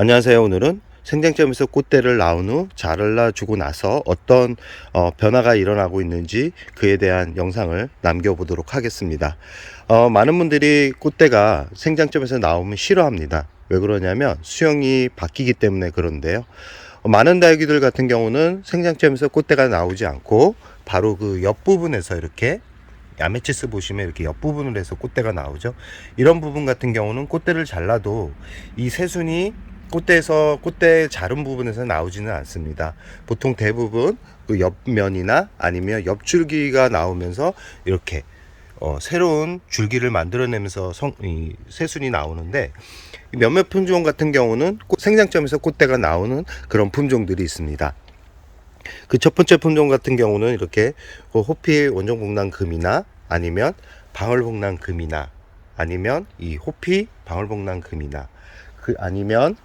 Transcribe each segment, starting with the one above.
안녕하세요. 오늘은 생장점에서 꽃대를 나온 후 자라주고 나서 어떤 변화가 일어나고 있는지 그에 대한 영상을 남겨보도록 하겠습니다. 많은 분들이 꽃대가 생장점에서 나오면 싫어합니다. 왜 그러냐면 수영이 바뀌기 때문에 그런데요. 많은 다육이들 같은 경우는 생장점에서 꽃대가 나오지 않고 바로 그 옆부분에서 이렇게 아메치스 보시면 이렇게 옆부분으로 해서 꽃대가 나오죠. 이런 부분 같은 경우는 꽃대를 잘라도 이 새순이 꽃대에서 꽃대 자른 부분에서 나오지는 않습니다. 보통 대부분 그 옆면이나 아니면 옆줄기가 나오면서 이렇게 새로운 줄기를 만들어내면서 이 새순이 나오는데, 몇몇 품종 같은 경우는 생장점에서 꽃대가 나오는 그런 품종들이 있습니다. 그 첫 번째 품종 같은 경우는 이렇게 호피 원종복랑금이나 아니면 방울복랑금이나 아니면 이 호피 방울복랑금이나 아니면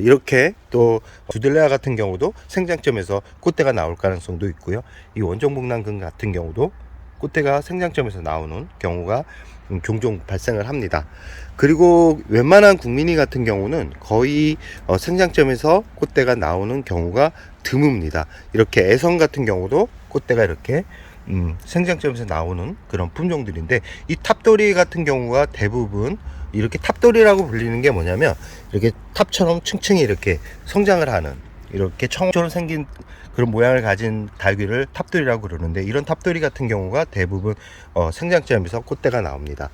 이렇게 또 두들레아 같은 경우도 생장점에서 꽃대가 나올 가능성도 있고요. 이 원종복랑금 같은 경우도 꽃대가 생장점에서 나오는 경우가 종종 발생을 합니다. 그리고 웬만한 국민이 같은 경우는 거의 생장점에서 꽃대가 나오는 경우가 드뭅니다. 이렇게 애성 같은 경우도 꽃대가 이렇게 생장점에서 나오는 그런 품종들인데, 이 탑돌이 같은 경우가 대부분 이렇게 탑돌이라고 불리는 게 뭐냐면, 이렇게 탑처럼 층층이 이렇게 성장을 하는, 이렇게 청처럼 생긴 그런 모양을 가진 다육이를 탑돌이라고 그러는데, 이런 탑돌이 같은 경우가 대부분 생장점에서 꽃대가 나옵니다.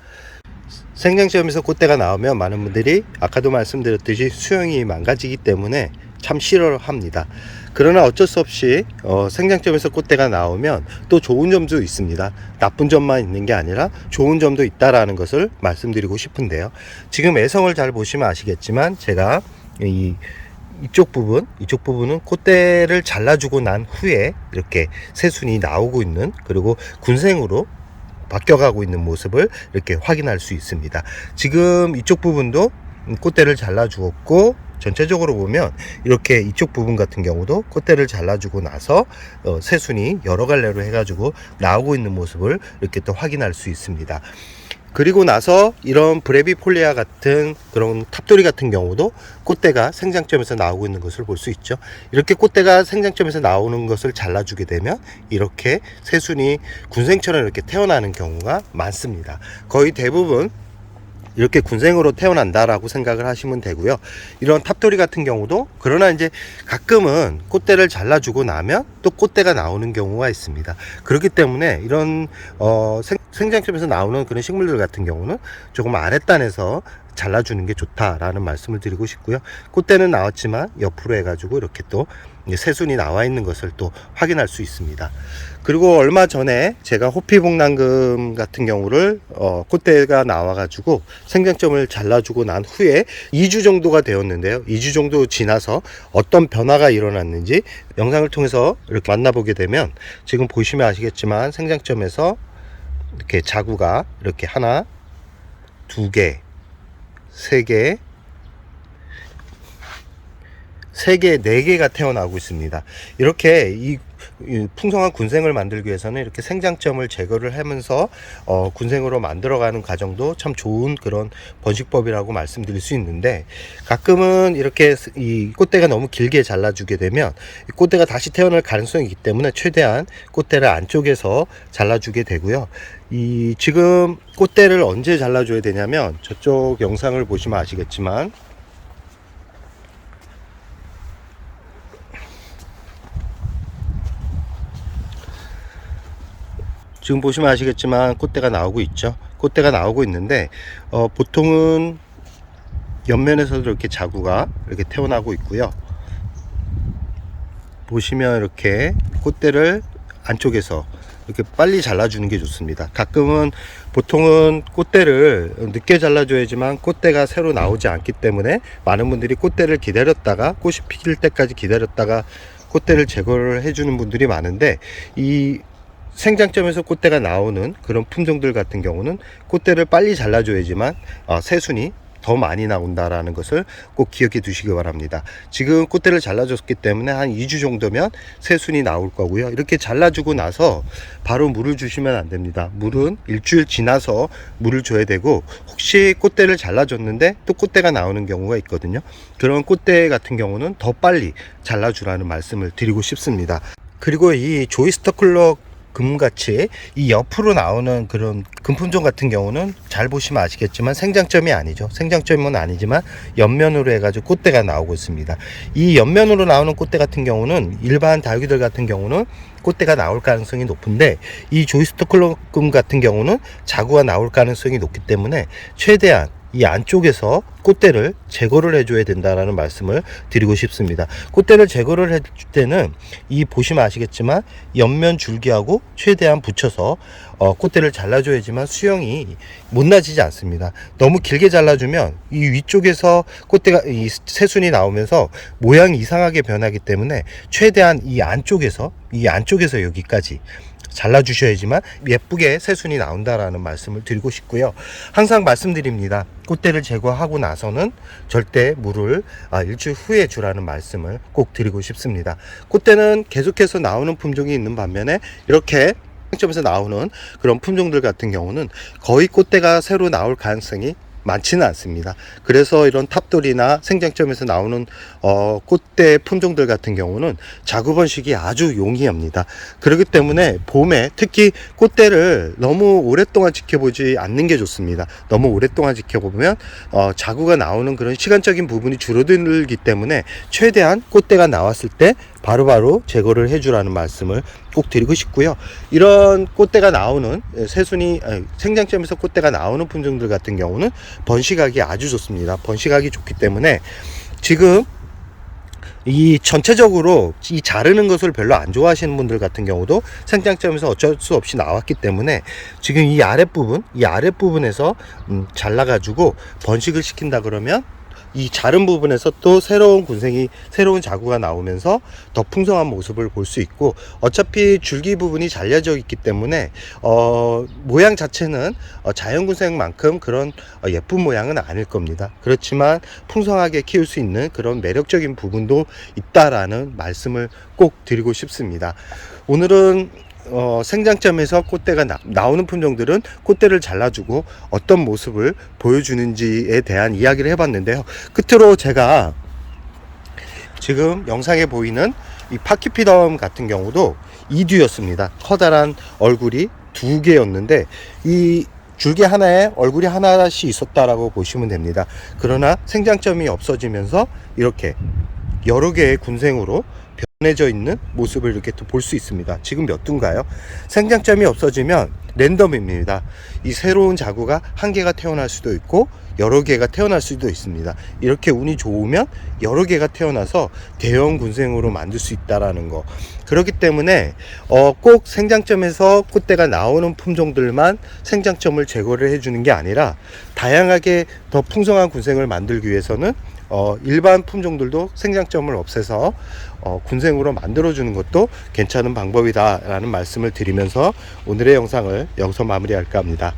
생장점에서 꽃대가 나오면 많은 분들이 아까도 말씀드렸듯이 수영이 망가지기 때문에 참 싫어합니다. 그러나 어쩔 수 없이 생장점에서 꽃대가 나오면 또 좋은 점도 있습니다. 나쁜 점만 있는 게 아니라 좋은 점도 있다라는 것을 말씀드리고 싶은데요. 지금 애성을 잘 보시면 아시겠지만, 제가 이쪽 부분은 꽃대를 잘라주고 난 후에 이렇게 새순이 나오고 있는, 그리고 군생으로 바뀌어가고 있는 모습을 이렇게 확인할 수 있습니다. 지금 이쪽 부분도 꽃대를 잘라주었고, 전체적으로 보면 이렇게 이쪽 부분 같은 경우도 꽃대를 잘라주고 나서 새순이 여러 갈래로 해가지고 나오고 있는 모습을 이렇게 또 확인할 수 있습니다. 그리고 나서 이런 브레비폴리아 같은 그런 탑돌이 같은 경우도 꽃대가 생장점에서 나오고 있는 것을 볼 수 있죠. 이렇게 꽃대가 생장점에서 나오는 것을 잘라주게 되면 이렇게 새순이 군생처럼 이렇게 태어나는 경우가 많습니다. 거의 대부분 이렇게 군생으로 태어난다라고 생각을 하시면 되고요. 이런 탑돌이 같은 경우도, 그러나 이제 가끔은 꽃대를 잘라주고 나면 또 꽃대가 나오는 경우가 있습니다. 그렇기 때문에 이런 생장점에서 나오는 그런 식물들 같은 경우는 조금 아랫단에서 잘라주는 게 좋다라는 말씀을 드리고 싶고요. 꽃대는 나왔지만 옆으로 해가지고 이렇게 또 새순이 나와 있는 것을 또 확인할 수 있습니다. 그리고 얼마 전에 제가 호피복랑금 같은 경우를 꽃대가 나와가지고 생장점을 잘라주고 난 후에 2주 정도가 되었는데요. 2주 정도 지나서 어떤 변화가 일어났는지 영상을 통해서 이렇게 만나보게 되면, 지금 보시면 아시겠지만 생장점에서 이렇게 자구가 이렇게 하나, 두 개, 세 개, 네 개가 태어나고 있습니다. 이렇게 이 풍성한 군생을 만들기 위해서는 이렇게 생장점을 제거를 하면서 군생으로 만들어가는 과정도 참 좋은 그런 번식법이라고 말씀드릴 수 있는데, 가끔은 이렇게 이 꽃대가 너무 길게 잘라주게 되면 꽃대가 다시 태어날 가능성이 있기 때문에 최대한 꽃대를 안쪽에서 잘라주게 되고요. 이 지금 꽃대를 언제 잘라줘야 되냐면, 저쪽 영상을 보시면 아시겠지만, 지금 보시면 아시겠지만 꽃대가 나오고 있죠. 꽃대가 나오고 있는데 보통은 옆면에서도 이렇게 자구가 이렇게 태어나고 있고요. 보시면 이렇게 꽃대를 안쪽에서 이렇게 빨리 잘라주는 게 좋습니다. 가끔은 보통은 꽃대를 늦게 잘라줘야지만 꽃대가 새로 나오지 않기 때문에 많은 분들이 꽃대를 기다렸다가 꽃이 피길 때까지 기다렸다가 꽃대를 제거를 해주는 분들이 많은데, 이 생장점에서 꽃대가 나오는 그런 품종들 같은 경우는 꽃대를 빨리 잘라줘야지만 새순이 더 많이 나온다라는 것을 꼭 기억해 두시기 바랍니다. 지금 꽃대를 잘라줬기 때문에 한 2주 정도면 새순이 나올 거고요. 이렇게 잘라주고 나서 바로 물을 주시면 안 됩니다. 물은 일주일 지나서 물을 줘야 되고, 혹시 꽃대를 잘라줬는데 또 꽃대가 나오는 경우가 있거든요. 그런 꽃대 같은 경우는 더 빨리 잘라주라는 말씀을 드리고 싶습니다. 그리고 이 조이스터 쿨러 금같이 이 옆으로 나오는 그런 금품종 같은 경우는 잘 보시면 아시겠지만 생장점이 아니죠. 생장점은 아니지만 옆면으로 해가지고 꽃대가 나오고 있습니다. 이 옆면으로 나오는 꽃대 같은 경우는 일반 다육이들 같은 경우는 꽃대가 나올 가능성이 높은데, 이 조이스터 쿨러금 같은 경우는 자구가 나올 가능성이 높기 때문에 최대한 이 안쪽에서 꽃대를 제거를 해줘야 된다라는 말씀을 드리고 싶습니다. 꽃대를 제거를 해줄 때는 이 보시면 아시겠지만 옆면 줄기하고 최대한 붙여서 꽃대를 잘라줘야지만 수영이 못 나지지 않습니다. 너무 길게 잘라주면 이 위쪽에서 꽃대가 이 새순이 나오면서 모양이 이상하게 변하기 때문에 최대한 이 안쪽에서 여기까지 잘라주셔야지만 예쁘게 새순이 나온다라는 말씀을 드리고 싶고요. 항상 말씀드립니다. 꽃대를 제거하고 나서는 절대 물을 일주일 후에 주라는 말씀을 꼭 드리고 싶습니다. 꽃대는 계속해서 나오는 품종이 있는 반면에 이렇게 점에서 나오는 그런 품종들 같은 경우는 거의 꽃대가 새로 나올 가능성이 많지는 않습니다. 그래서 이런 탑돌이나 생장점에서 나오는 꽃대 품종들 같은 경우는 자구 번식이 아주 용이합니다. 그렇기 때문에 봄에 특히 꽃대를 너무 오랫동안 지켜보지 않는 게 좋습니다. 너무 오랫동안 지켜보면 자구가 나오는 그런 시간적인 부분이 줄어들기 때문에 최대한 꽃대가 나왔을 때 바로바로 제거를 해주라는 말씀을 꼭 드리고 싶고요. 이런 꽃대가 나오는 새순이 생장점에서 꽃대가 나오는 품종들 같은 경우는 번식하기 아주 좋습니다. 번식하기 좋기 때문에 지금 이 전체적으로 이 자르는 것을 별로 안 좋아하시는 분들 같은 경우도 생장점에서 어쩔 수 없이 나왔기 때문에 지금 이 아랫부분에서 잘라가지고 번식을 시킨다 그러면 이 자른 부분에서 또 새로운 자구가 나오면서 더 풍성한 모습을 볼 수 있고, 어차피 줄기 부분이 잘려져 있기 때문에 모양 자체는 자연군생만큼 그런 예쁜 모양은 아닐 겁니다. 그렇지만 풍성하게 키울 수 있는 그런 매력적인 부분도 있다라는 말씀을 꼭 드리고 싶습니다. 오늘은 생장점에서 꽃대가 나오는 품종들은 꽃대를 잘라주고 어떤 모습을 보여주는지에 대한 이야기를 해봤는데요. 끝으로 제가 지금 영상에 보이는 이 파키피덤 같은 경우도 이두였습니다. 커다란 얼굴이 두 개였는데 이 줄기 하나에 얼굴이 하나씩 있었다라고 보시면 됩니다. 그러나 생장점이 없어지면서 이렇게 여러 개의 군생으로 변해져 있는 모습을 이렇게 또 볼 수 있습니다. 지금 몇 두인가요? 생장점이 없어지면 랜덤입니다. 이 새로운 자구가 한 개가 태어날 수도 있고 여러 개가 태어날 수도 있습니다. 이렇게 운이 좋으면 여러 개가 태어나서 대형 군생으로 만들 수 있다라는 거. 그렇기 때문에 꼭 생장점에서 꽃대가 나오는 품종들만 생장점을 제거를 해주는 게 아니라 다양하게 더 풍성한 군생을 만들기 위해서는 일반 품종들도 생장점을 없애서 군생으로 만들어주는 것도 괜찮은 방법이다 라는 말씀을 드리면서 오늘의 영상을 여기서 마무리할까 합니다.